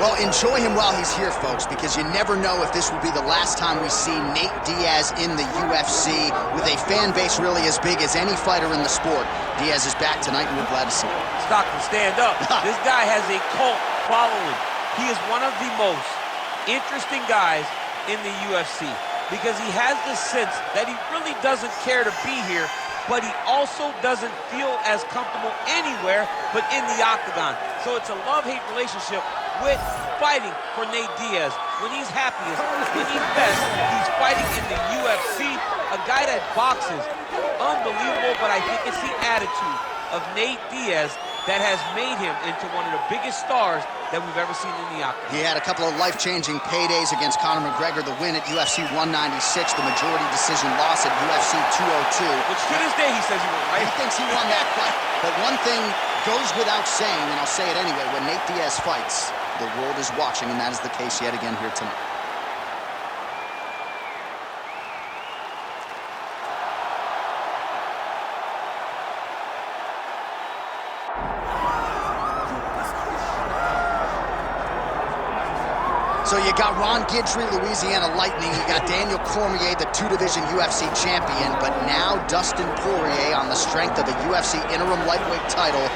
Well, enjoy him while he's here, folks, because you never know if this will be the last time we see Nate Diaz in the UFC with a fan base really as big as any fighter in the sport. Diaz is back tonight, and we're glad to see him. Stockton, stand up. This guy has a cult following. He is one of the most interesting guys in the UFC because he has this sense that he really doesn't care to be here, but he also doesn't feel as comfortable anywhere but in the octagon. So it's a love-hate relationship with fighting for Nate Diaz. When he's happiest, when he's best, he's fighting in the UFC. A guy that boxes, unbelievable, but I think it's the attitude of Nate Diaz that has made him into one of the biggest stars that we've ever seen in the octagon. He had a couple of life-changing paydays against Conor McGregor, the win at UFC 196, the majority decision loss at UFC 202. Which to this day he says he won, right? He thinks he won that fight. But one thing goes without saying, and I'll say it anyway, when Nate Diaz fights, the world is watching, and that is the case yet again here tonight. So you got Ron Guidry, Louisiana Lightning. You got Daniel Cormier, the two-division UFC champion. But now Dustin Poirier, on the strength of a UFC interim lightweight title,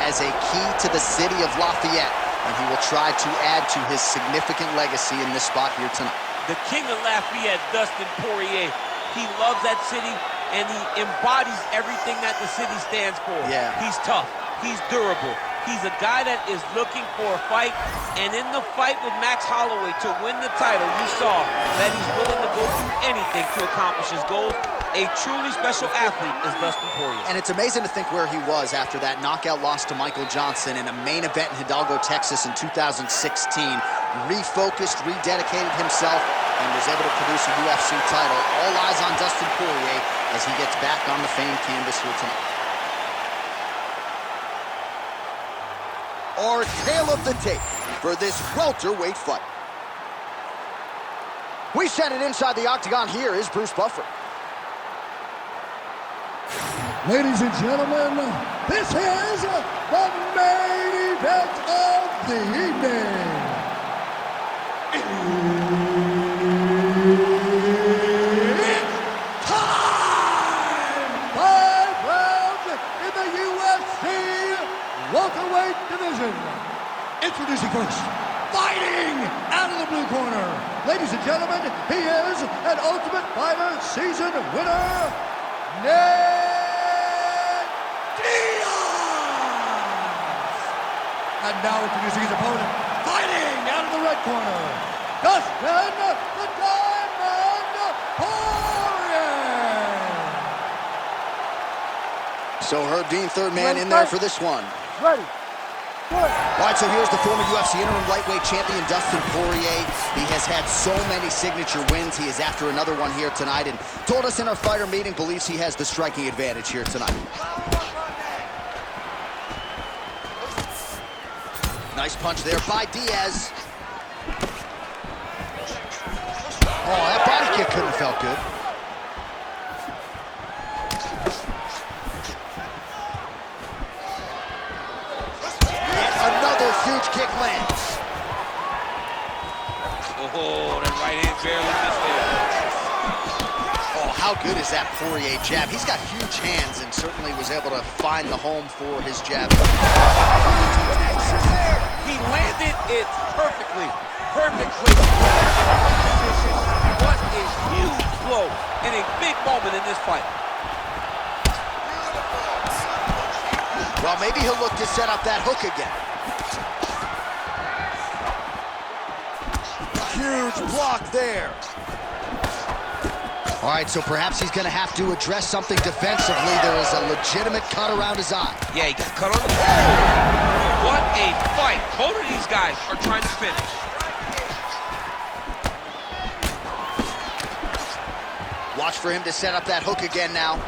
has a key to the city of Lafayette. And he will try to add to his significant legacy in this spot here tonight. The king of Lafayette, Dustin Poirier. He loves that city, and he embodies everything that the city stands for. Yeah. He's tough. He's durable. He's a guy that is looking for a fight, and in the fight with Max Holloway to win the title, you saw that he's willing to go through anything to accomplish his goals. A truly special athlete is Dustin Poirier. And it's amazing to think where he was after that knockout loss to Michael Johnson in a main event in Hidalgo, Texas in 2016. Refocused, rededicated himself, and was able to produce a UFC title. All eyes on Dustin Poirier as he gets back on the famed canvas here tonight. Our tale of the tape for this welterweight fight. We send it inside the octagon. Here is Bruce Buffer. Ladies and gentlemen, this is the main event of the evening. It's time! 5 rounds in the UFC welterweight division. Introducing first, fighting out of the blue corner. Ladies and gentlemen, he is an Ultimate Fighter season winner, Nate Diaz. And now introducing his opponent, fighting out of the red corner, Dustin the Diamond Poirier. So Herb Dean, third man in there for this one. Ready. All right, so here's the former UFC interim lightweight champion, Dustin Poirier. He has had so many signature wins. He is after another one here tonight and told us in our fighter meeting believes he has the striking advantage here tonight. Nice punch there by Diaz. Oh, that body kick couldn't have felt good. Huge kick lands. Oh, that right hand barely missed there. Oh, how good is that Poirier jab? He's got huge hands and certainly was able to find the home for his jab. He landed it perfectly. Perfectly. What a huge blow in a big moment in this fight. Well, maybe he'll look to set up that hook again. Huge block there. All right, so perhaps he's going to have to address something defensively. There is a legitimate cut around his eye. Yeah, he got cut on the... What a fight. Both of these guys are trying to finish. Watch for him to set up that hook again now.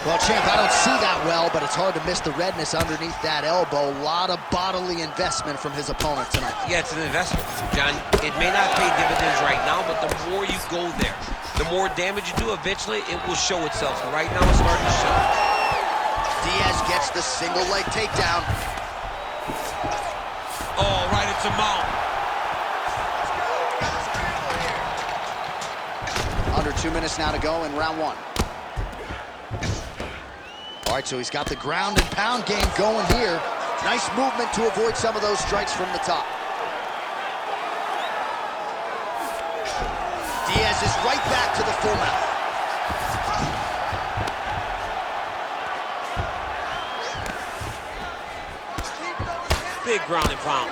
Well, champ, I don't see that well, but it's hard to miss the redness underneath that elbow. A lot of bodily investment from his opponent tonight. Yeah, it's an investment, John. It may not pay dividends right now, but the more you go there, the more damage you do, eventually it will show itself. So right now it's starting to show. Diaz gets the single leg takedown. Oh, right into mount. 2 minutes now to go in round one. All right, so he's got the ground and pound game going here. Nice movement to avoid some of those strikes from the top. Diaz is right back to the full mount. Big ground and pound.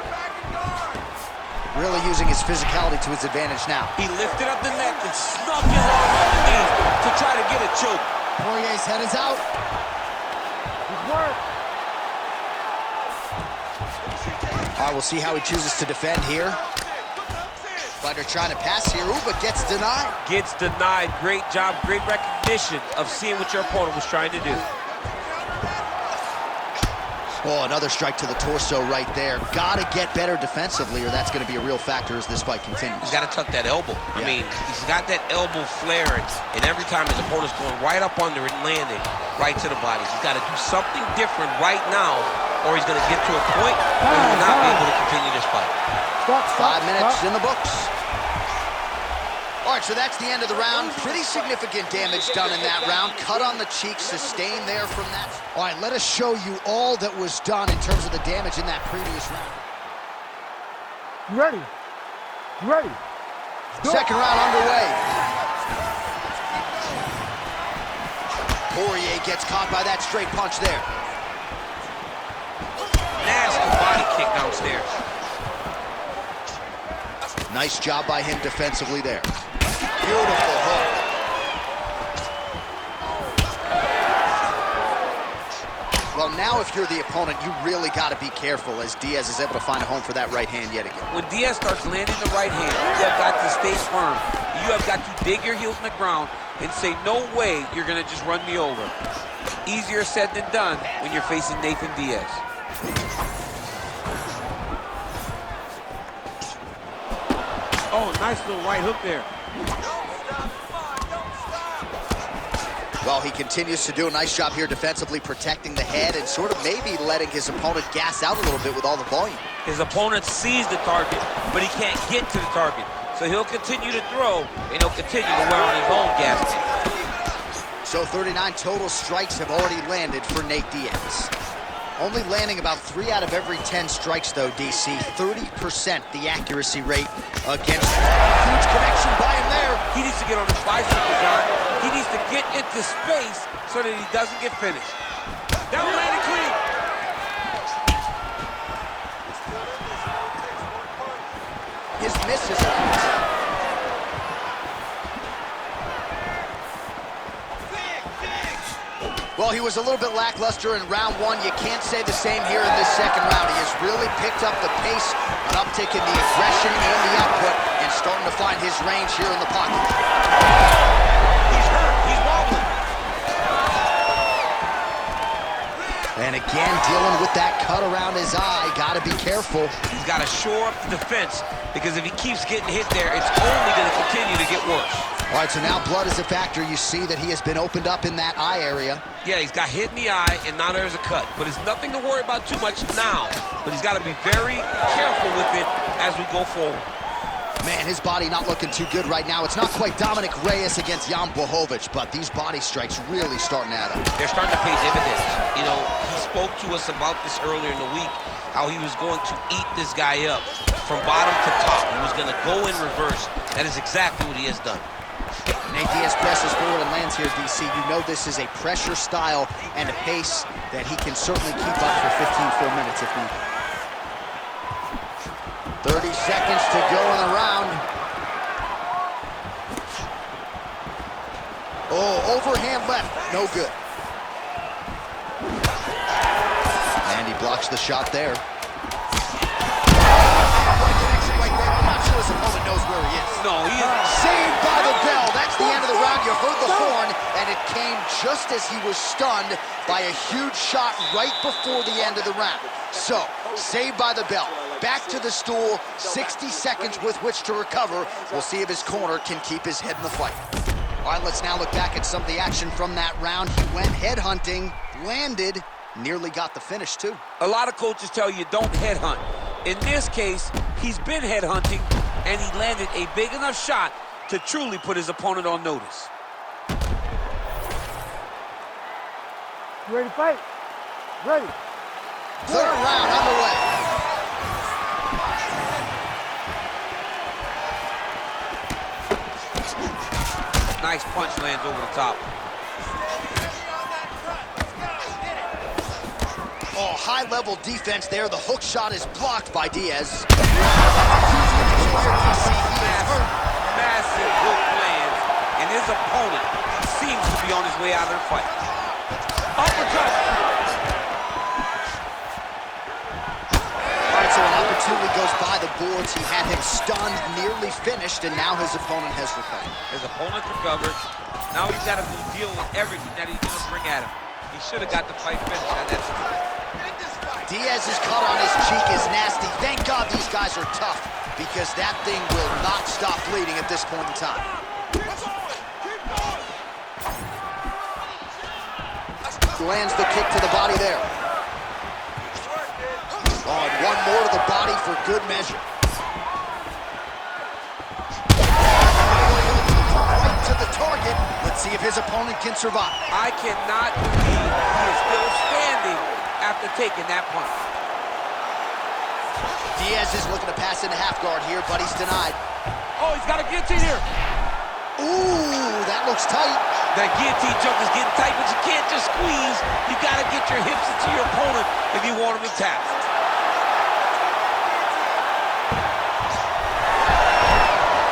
Really using his physicality to his advantage now. He lifted up the neck and snuck his arm underneath to try to get a choke. Poirier's head is out. Good work. All right, we'll see how he chooses to defend here. Fighter trying to pass here, ooh, but gets denied. Gets denied. Great job, great recognition of seeing what your opponent was trying to do. Oh, another strike to the torso right there. Gotta get better defensively, or that's gonna be a real factor as this fight continues. He's got to tuck that elbow. Yeah. I mean, he's got that elbow flaring, and every time his opponent's going right up under it and landing right to the body. He's got to do something different right now, or he's going to get to a point where he will not be able to continue this fight. Stop, 5 minutes in the books. All right, so that's the end of the round. Pretty significant damage done in that round. Cut on the cheek, sustained there from that. All right, let us show you all that was done in terms of the damage in that previous round. You ready? You ready? Second round underway. Poirier gets caught by that straight punch there. Nasty body kick downstairs. Nice job by him defensively there. Beautiful hook. Well, now if you're the opponent, you really got to be careful as Diaz is able to find a home for that right hand yet again. When Diaz starts landing the right hand, you have got to stay firm. You have got to dig your heels in the ground and say, no way you're going to just run me over. Easier said than done when you're facing Nathan Diaz. Oh, nice little right hook there. Well, he continues to do a nice job here defensively, protecting the head and sort of maybe letting his opponent gas out a little bit with all the volume. His opponent sees the target, but he can't get to the target. So he'll continue to throw, and he'll continue to wear on his own gas tank. So 39 total strikes have already landed for Nate Diaz. Only landing about 3 out of every 10 strikes, though, DC. 30% the accuracy rate against huge connection by him there. He needs to get on his bicycle, John. He needs to get into space so that he doesn't get finished. That one landed clean. His misses. Well, he was a little bit lackluster in round one. You can't say the same here in this second round. He has really picked up the pace, an uptick in the aggression and the output, and starting to find his range here in the pocket. He's hurt. He's wobbling. And again, dealing with that cut around his eye. Got to be careful. He's got to shore up the defense, because if he keeps getting hit there, it's only going to continue to get worse. All right, so now blood is a factor. You see that he has been opened up in that eye area. Yeah, he's got hit in the eye, and now there's a cut. But it's nothing to worry about too much now. But he's got to be very careful with it as we go forward. Man, his body not looking too good right now. It's not quite Dominic Reyes against Jan Blachowicz, but these body strikes really starting to add up. They're starting to pay dividends. You know, he spoke to us about this earlier in the week, how he was going to eat this guy up from bottom to top. He was going to go in reverse. That is exactly what he has done. Nate Diaz presses forward and lands here, DC. You know this is a pressure style and a pace that he can certainly keep up for 15 full minutes if needed. 30 seconds to go in the round. Oh, overhand left, no good. And he blocks the shot there. I'm not sure his opponent knows where he is. No, he is. Saved by the bell. That's the end of the round. You heard the horn, and it came just as he was stunned by a huge shot right before the end of the round. So, saved by the bell. Back to the stool, 60 seconds with which to recover. We'll see if his corner can keep his head in the fight. All right, let's now look back at some of the action from that round. He went headhunting, landed, nearly got the finish, too. A lot of coaches tell you don't headhunt. In this case, he's been headhunting, and he landed a big enough shot to truly put his opponent on notice. You ready to fight? Ready. Third round underway. Nice punch lands over the top. Oh, high-level defense there. The hook shot is blocked by Diaz. Massive hook lands, and his opponent seems to be on his way out of the fight. Uppercut. All right, so an opportunity goes by the boards. He had him stunned, nearly finished, and now his opponent has recovered. His opponent recovered. Now he's got to deal with everything that he's going to bring at him. He should have got the fight finished. That's Diaz's cut on his cheek is nasty. Thank God these guys are tough, because that thing will not stop bleeding at this point in time. Lands the kick to the body there. Oh, and one more to the body for good measure. Right to the target. Let's see if his opponent can survive. I cannot believe he is still standing after taking that punch. Diaz is looking to pass into half guard here, but he's denied. Oh, he's got a guillotine here. Ooh, that looks tight. That guillotine choke is getting tight, but you can't just squeeze. You got to get your hips into your opponent if you want him intact.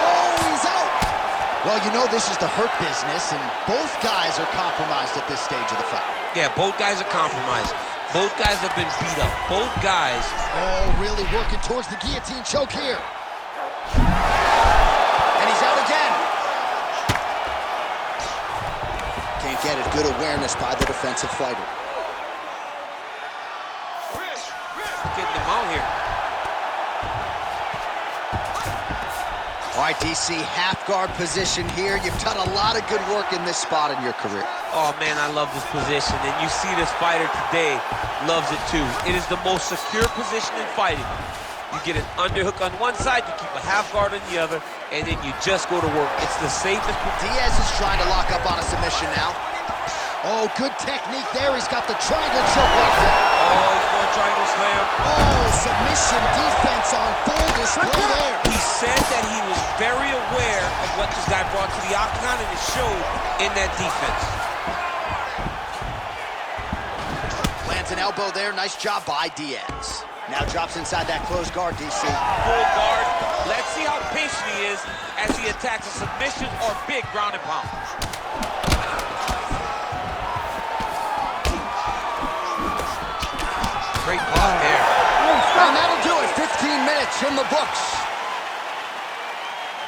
Oh, he's out. Well, you know this is the hurt business, and both guys are compromised at this stage of the fight. Yeah, both guys are compromised. Both guys have been beat up. Both guys. Oh, really working towards the guillotine choke here. And he's out again. Can't get it. Good awareness by the defensive fighter. Getting them out here. All right, DC, half guard position here. You've done a lot of good work in this spot in your career. Oh, man, I love this position. And you see this fighter today loves it, too. It is the most secure position in fighting. You get an underhook on one side, you keep a half guard on the other, and then you just go to work. It's the safest. Diaz is trying to lock up on a submission now. Oh, good technique there. He's got the triangle choke right there. Oh, he's going triangle slam. Oh, submission defense on full display there. He said that he was very aware of what this guy brought to the octagon, and it showed in that defense. Lands an elbow there. Nice job by Diaz. Now drops inside that closed guard, DC. Full guard. Let's see how patient he is as he attacks a submission or big ground and pound. Great block there. And that'll do it. 15 minutes in the books.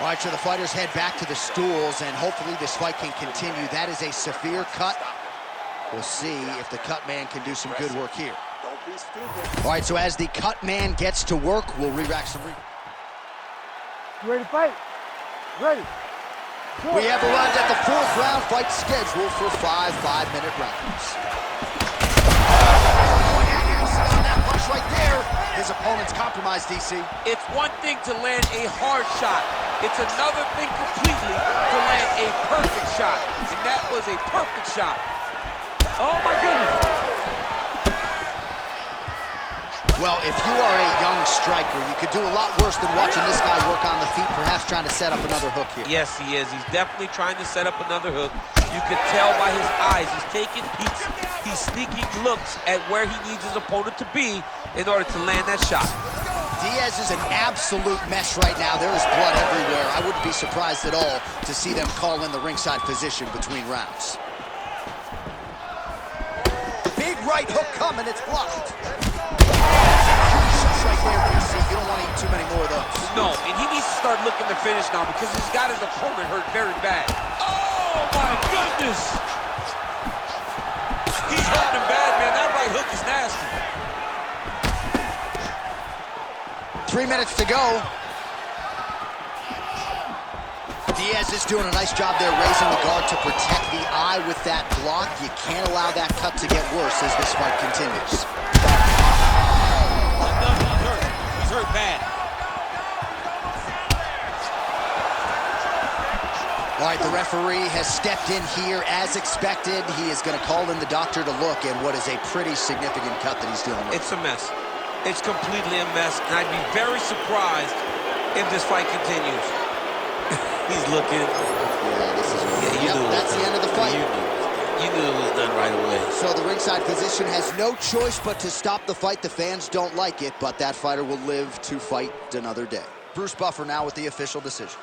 All right, so the fighters head back to the stools, and hopefully this fight can continue. That is a severe cut. We'll see if the cut man can do some good work here. All right, so as the cut man gets to work, we'll re-rack some. You ready to fight? Ready. Go. We have arrived at the fourth round fight scheduled for 5 5-minute rounds. On that punch right there, his opponent's compromised, DC. It's one thing to land a hard shot. It's another thing completely to land a perfect shot. And that was a perfect shot. Oh, my goodness. Well, if you are a young striker, you could do a lot worse than watching this guy work on the feet, perhaps trying to set up another hook here. Yes, he is. He's definitely trying to set up another hook. You can tell by his eyes. He's taking peeks. He's sneaking looks at where he needs his opponent to be in order to land that shot. Diaz is an absolute mess right now. There is blood everywhere. I wouldn't be surprised at all to see them call in the ringside position between rounds. Big right hook coming. It's blocked. Right there, DC. You don't want to eat too many more of those. No, and he needs to start looking to finish now because he's got his opponent hurt very bad. Oh, my goodness. He's hurting him bad, man. That right hook is nasty. 3 minutes to go. Diaz is doing a nice job there, raising the guard to protect the eye with that block. You can't allow that cut to get worse as this fight continues. Hurt bad. All right, the referee has stepped in here as expected. He is going to call in the doctor to look at what is a pretty significant cut that he's dealing with. It's a mess. It's completely a mess, and I'd be very surprised if this fight continues. He's looking. Yeah, this is that's the end of the fight. You knew it was done right away. So the ringside physician has no choice but to stop the fight. The fans don't like it, but that fighter will live to fight another day. Bruce Buffer now with the official decision.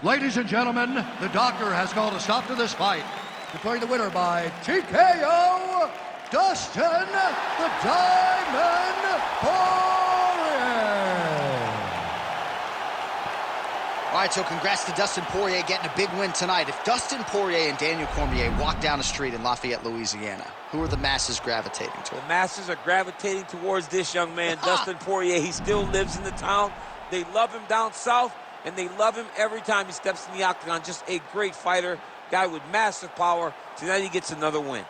Ladies and gentlemen, the doctor has called a stop to this fight. Declaring the winner by TKO, Dustin the Diamond Poirier. All right, so congrats to Dustin Poirier getting a big win tonight. If Dustin Poirier and Daniel Cormier walk down the street in Lafayette, Louisiana, who are the masses gravitating to? The masses are gravitating towards this young man, Dustin Poirier. He still lives in the town. They love him down south, and they love him every time he steps in the octagon. Just a great fighter, guy with massive power. Tonight he gets another win.